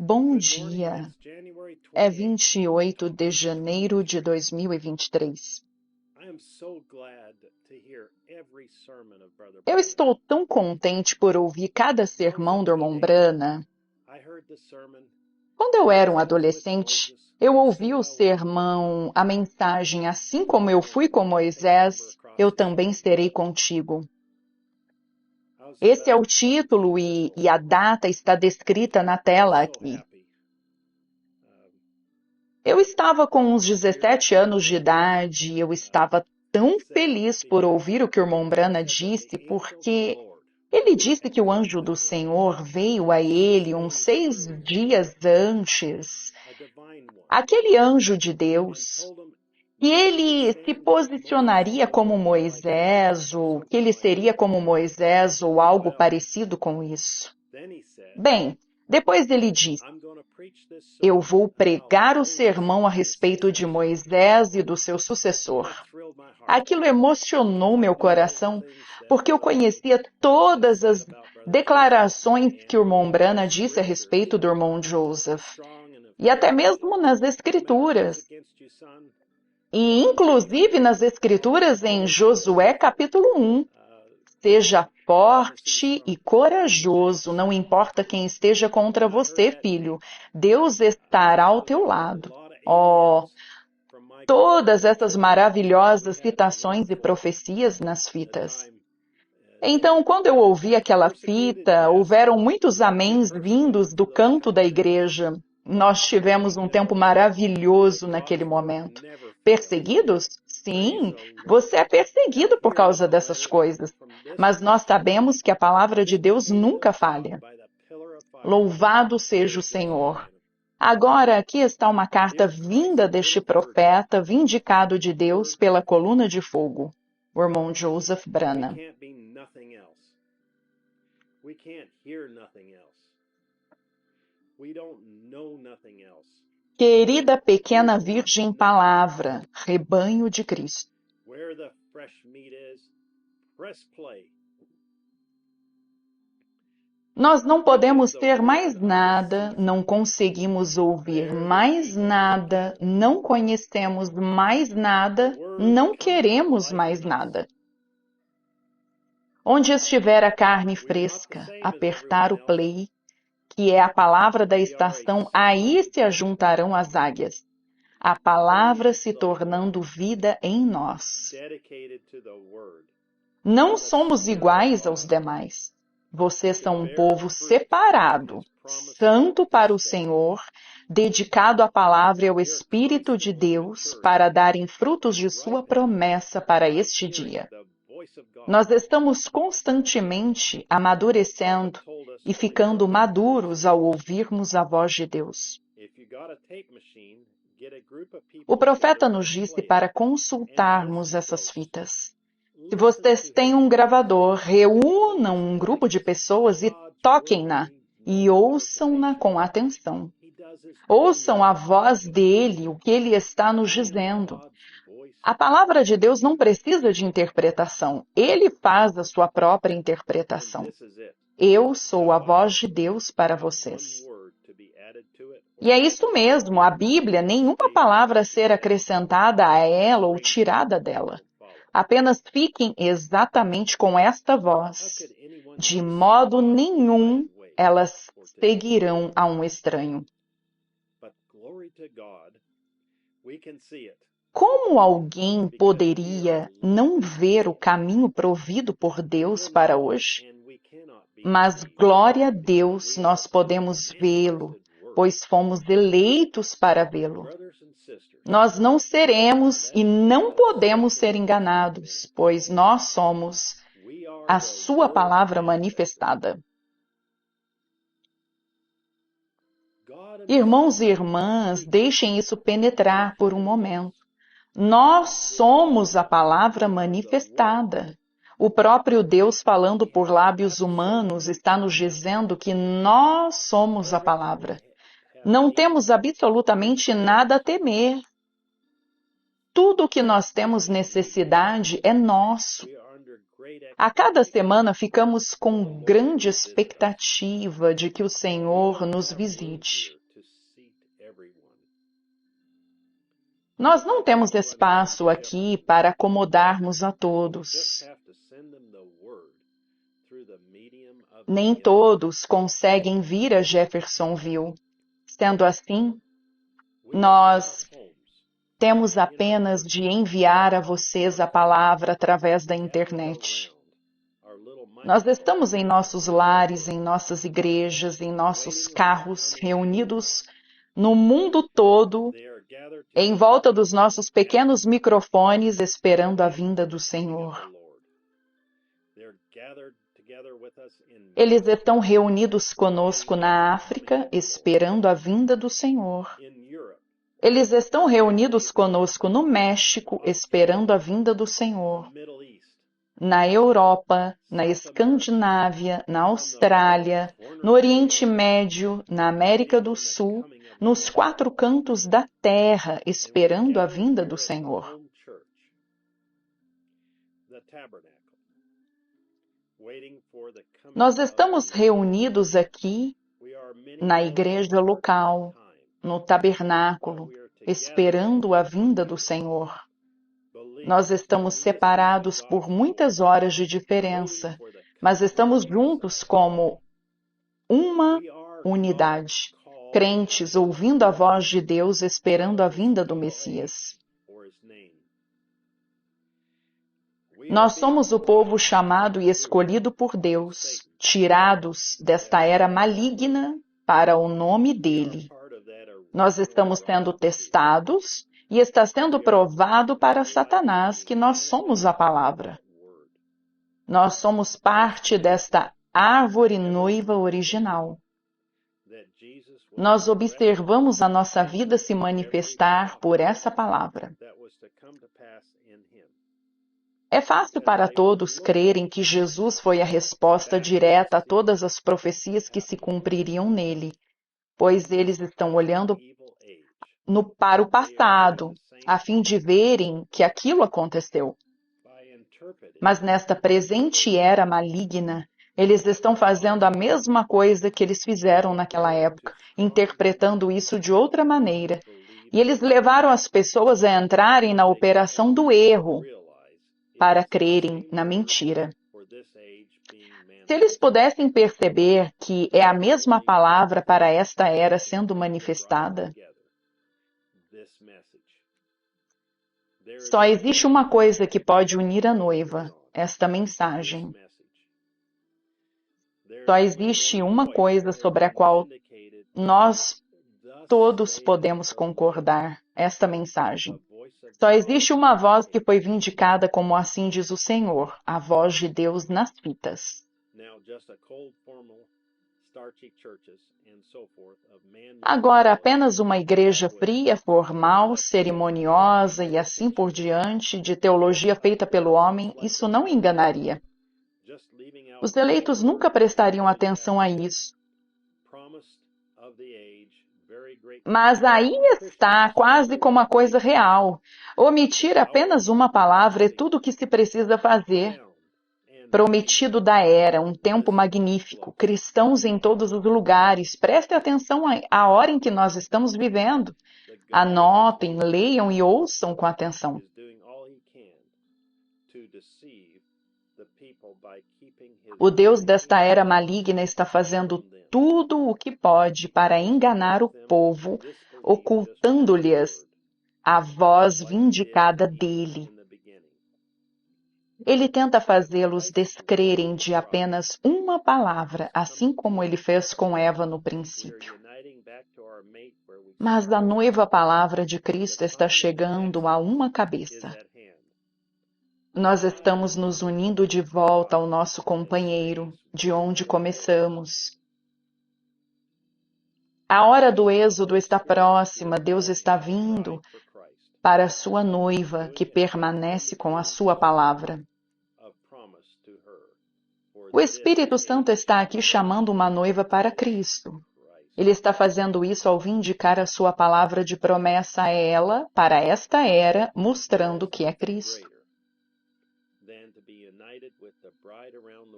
Bom dia. É 28 de janeiro de 2023. Eu estou tão contente por ouvir cada sermão do irmão Branham. Quando eu era um adolescente, eu ouvi o sermão, a mensagem, assim como eu fui com Moisés, eu também serei contigo. Esse é o título e a data está descrita na tela aqui. Eu estava com uns 17 anos de idade, eu estava tão feliz por ouvir o que o irmão Branham disse, porque ele disse que o anjo do Senhor veio a ele uns 6 dias antes, aquele anjo de Deus, e ele se posicionaria como Moisés, ou que ele seria como Moisés, ou algo parecido com isso. Bem, depois ele disse: eu vou pregar o sermão a respeito de Moisés e do seu sucessor. Aquilo emocionou meu coração, porque eu conhecia todas as declarações que o irmão Branham disse a respeito do irmão Joseph, e até mesmo nas Escrituras. E inclusive nas Escrituras em Josué capítulo 1. Seja forte e corajoso, não importa quem esteja contra você, filho. Deus estará ao teu lado. Todas essas maravilhosas citações e profecias nas fitas. Então, quando eu ouvi aquela fita, houveram muitos améns vindos do canto da igreja. Nós tivemos um tempo maravilhoso naquele momento. Perseguidos? Sim, você é perseguido por causa dessas coisas. Mas nós sabemos que a palavra de Deus nunca falha. Louvado seja o Senhor. Agora, aqui está uma carta vinda deste profeta, vindicado de Deus pela coluna de fogo, o irmão Joseph Branham. Querida pequena Virgem Palavra, rebanho de Cristo. Nós não podemos ter mais nada, não conseguimos ouvir mais nada, não conhecemos mais nada, não queremos mais nada. Onde estiver a carne fresca, apertar o play, que é a palavra da estação, aí se ajuntarão as águias. A palavra se tornando vida em nós. Não somos iguais aos demais. Vocês são um povo separado, santo para o Senhor, dedicado à palavra e ao Espírito de Deus para darem frutos de sua promessa para este dia. Nós estamos constantemente amadurecendo e ficando maduros ao ouvirmos a voz de Deus. O profeta nos disse para consultarmos essas fitas. Se vocês têm um gravador, reúnam um grupo de pessoas e toquem-na e ouçam-na com atenção. Ouçam a voz dele, o que ele está nos dizendo. A palavra de Deus não precisa de interpretação. Ele faz a sua própria interpretação. Eu sou a voz de Deus para vocês. E é isso mesmo, a Bíblia, nenhuma palavra a ser acrescentada a ela ou tirada dela. Apenas fiquem exatamente com esta voz. De modo nenhum elas seguirão a um estranho. Como alguém poderia não ver o caminho provido por Deus para hoje? Mas glória a Deus, nós podemos vê-lo, pois fomos eleitos para vê-lo. Nós não seremos e não podemos ser enganados, pois nós somos a sua palavra manifestada. Irmãos e irmãs, deixem isso penetrar por um momento. Nós somos a palavra manifestada. O próprio Deus, falando por lábios humanos, está nos dizendo que nós somos a palavra. Não temos absolutamente nada a temer. Tudo o que nós temos necessidade é nosso. A cada semana ficamos com grande expectativa de que o Senhor nos visite. Nós não temos espaço aqui para acomodarmos a todos. Nem todos conseguem vir a Jeffersonville. Sendo assim, nós temos apenas de enviar a vocês a palavra através da internet. Nós estamos em nossos lares, em nossas igrejas, em nossos carros, reunidos no mundo todo, em volta dos nossos pequenos microfones, esperando a vinda do Senhor. Eles estão reunidos conosco na África, esperando a vinda do Senhor. Eles estão reunidos conosco no México, esperando a vinda do Senhor. Na Europa, na Escandinávia, na Austrália, no Oriente Médio, na América do Sul, nos 4 cantos da terra, esperando a vinda do Senhor. Nós estamos reunidos aqui na igreja local, no tabernáculo, esperando a vinda do Senhor. Nós estamos separados por muitas horas de diferença, mas estamos juntos como uma unidade, crentes ouvindo a voz de Deus, esperando a vinda do Messias. Nós somos o povo chamado e escolhido por Deus, tirados desta era maligna para o nome dele. Nós estamos sendo testados e está sendo provado para Satanás que nós somos a palavra. Nós somos parte desta árvore noiva original. Nós observamos a nossa vida se manifestar por essa palavra. É fácil para todos crerem que Jesus foi a resposta direta a todas as profecias que se cumpririam nele, pois eles estão olhando para o passado, a fim de verem que aquilo aconteceu. Mas nesta presente era maligna, eles estão fazendo a mesma coisa que eles fizeram naquela época, interpretando isso de outra maneira. E eles levaram as pessoas a entrarem na operação do erro para crerem na mentira. Se eles pudessem perceber que é a mesma palavra para esta era sendo manifestada, só existe uma coisa que pode unir a noiva, esta mensagem. Só existe uma coisa sobre a qual nós todos podemos concordar, esta mensagem. Só existe uma voz que foi vindicada como assim diz o Senhor, a voz de Deus nas fitas. Agora, apenas uma igreja fria, formal, cerimoniosa e assim por diante, de teologia feita pelo homem, isso não enganaria. Os eleitos nunca prestariam atenção a isso. Mas aí está, quase como uma coisa real. Omitir apenas uma palavra é tudo o que se precisa fazer. Prometido da era, um tempo magnífico, cristãos em todos os lugares. Prestem atenção à hora em que nós estamos vivendo. Anotem, leiam e ouçam com atenção. O Deus desta era maligna está fazendo tudo o que pode para enganar o povo, ocultando-lhes a voz vindicada dele. Ele tenta fazê-los descrerem de apenas uma palavra, assim como ele fez com Eva no princípio. Mas a noiva palavra de Cristo está chegando a uma cabeça. Nós estamos nos unindo de volta ao nosso companheiro, de onde começamos. A hora do êxodo está próxima, Deus está vindo para a sua noiva, que permanece com a sua palavra. O Espírito Santo está aqui chamando uma noiva para Cristo. Ele está fazendo isso ao vindicar a sua palavra de promessa a ela, para esta era, mostrando que é Cristo.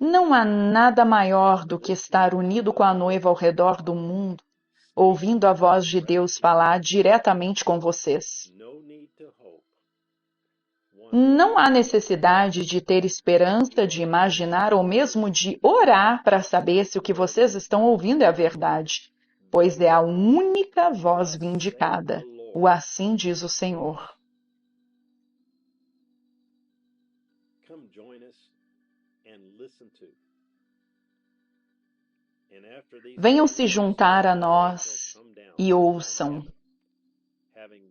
Não há nada maior do que estar unido com a noiva ao redor do mundo, ouvindo a voz de Deus falar diretamente com vocês. Não há necessidade de ter esperança, de imaginar ou mesmo de orar para saber se o que vocês estão ouvindo é a verdade, pois é a única voz vindicada. O assim diz o Senhor. Venham se juntar a nós e ouçam.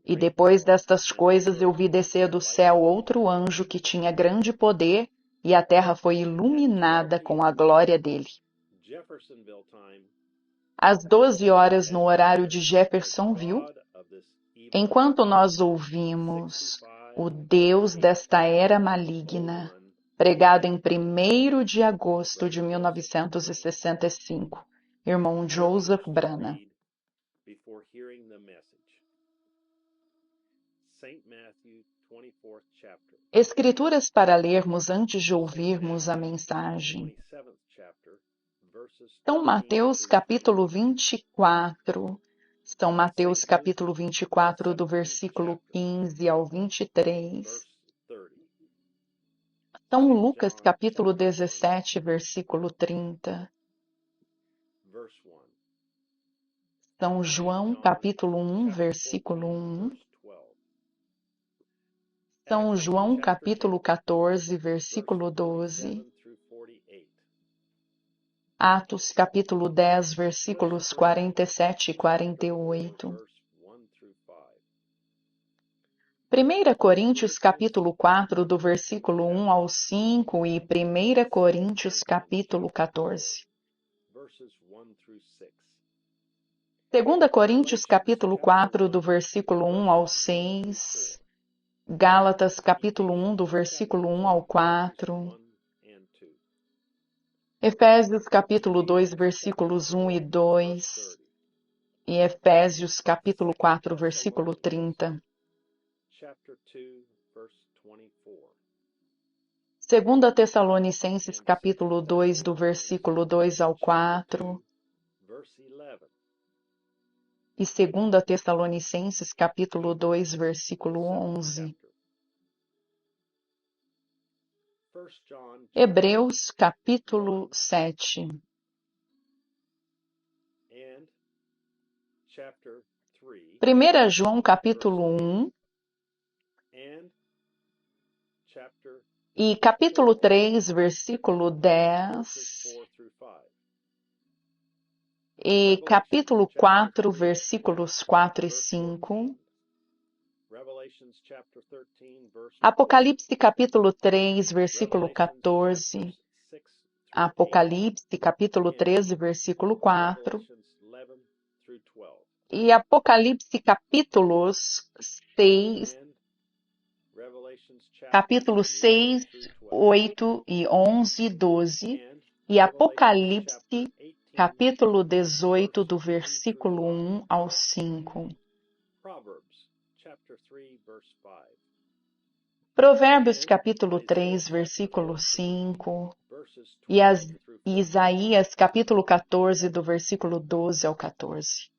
E depois destas coisas eu vi descer do céu outro anjo que tinha grande poder, e a terra foi iluminada com a glória dele. Às 12 horas no horário de Jeffersonville, enquanto nós ouvimos o Deus desta era maligna, pregado em 1º de agosto de 1965, irmão Joseph Branham. Escrituras para lermos antes de ouvirmos a mensagem. São Mateus capítulo 24. São Mateus capítulo 24, do versículo 15 ao 23. São Lucas capítulo 17, versículo 30. São João capítulo 1, versículo 1. São João capítulo 14, versículo 12. Atos capítulo 10, versículos 47 e 48. 1 Coríntios capítulo 4, do versículo 1 ao 5 e 1 Coríntios capítulo 14. 2 Coríntios capítulo 4, do versículo 1 ao 6. Gálatas capítulo 1, do versículo 1 ao 4. Efésios capítulo 2, versículos 1 e 2. E Efésios capítulo 4, versículo 30. 2 Tessalonicenses capítulo 2, do versículo 2 ao 4. E 2 Tessalonicenses capítulo 2, versículo 11. Hebreus capítulo 7. 1 João capítulo 1 e capítulo 3, versículo 10 e capítulo 4, versículos 4 e 5. Apocalipse capítulo 3, versículo 14. Apocalipse capítulo 13, versículo 4. E Apocalipse capítulos 6, capítulos 6, 8 e 11 e 12. E Apocalipse capítulo 18, do versículo 1 ao 5. Provérbios capítulo 3, versículo 5. E Isaías capítulo 14, do versículo 12 ao 14.